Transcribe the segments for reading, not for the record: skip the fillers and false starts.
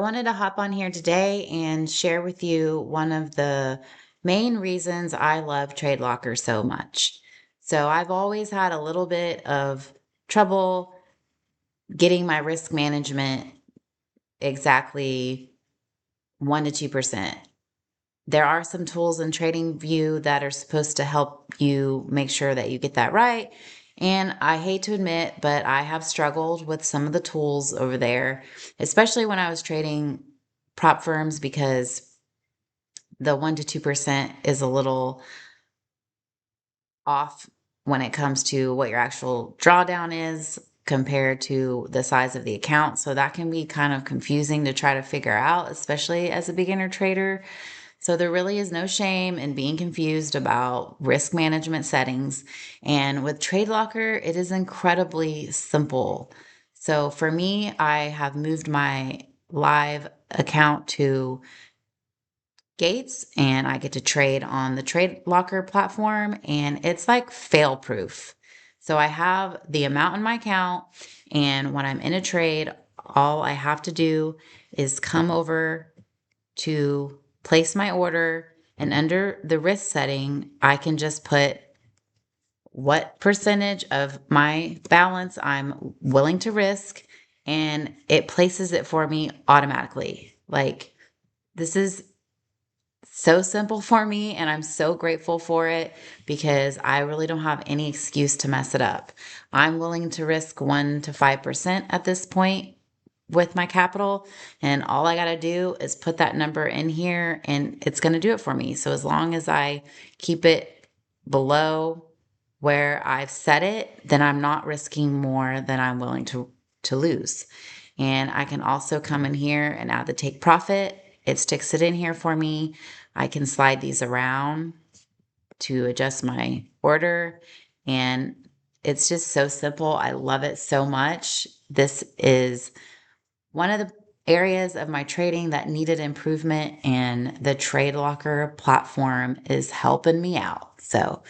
I wanted to hop on here today and share with you one of the main reasons I love TradeLocker so much. So I've always had a little bit of trouble getting my risk management exactly 1 to 2%. There are some tools in TradingView that are supposed to help you make sure that you get that right. And I hate to admit, but I have struggled with some of the tools over there, especially when I was trading prop firms, because the 1 to 2% is a little off when it comes to what your actual drawdown is compared to the size of the account. So that can be kind of confusing to try to figure out, especially as a beginner trader. So there really is no shame in being confused about risk management settings. And with TradeLocker, it is incredibly simple. So for me, I have moved my live account to Gates and I get to trade on the TradeLocker platform, and it's like fail proof. So I have the amount in my account, and when I'm in a trade, all I have to do is come over to place my order, and under the risk setting, I can just put what percentage of my balance I'm willing to risk, and it places it for me automatically. Like, this is so simple for me, and I'm so grateful for it because I really don't have any excuse to mess it up. I'm willing to risk 1 to 5% at this point with my capital, and all I got to do is put that number in here and it's going to do it for me. So as long as I keep it below where I've set it, then I'm not risking more than I'm willing to lose. And I can also come in here and add the take profit. It sticks it in here for me. I can slide these around to adjust my order, and it's just so simple. I love it so much. This is one of the areas of my trading that needed improvement, and the TradeLocker platform is helping me out. So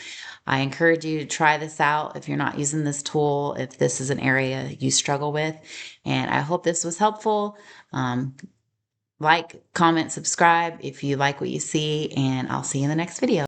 I encourage you to try this out if you're not using this tool, if this is an area you struggle with. And I hope this was helpful. Like, comment, subscribe if you like what you see, and I'll see you in the next video.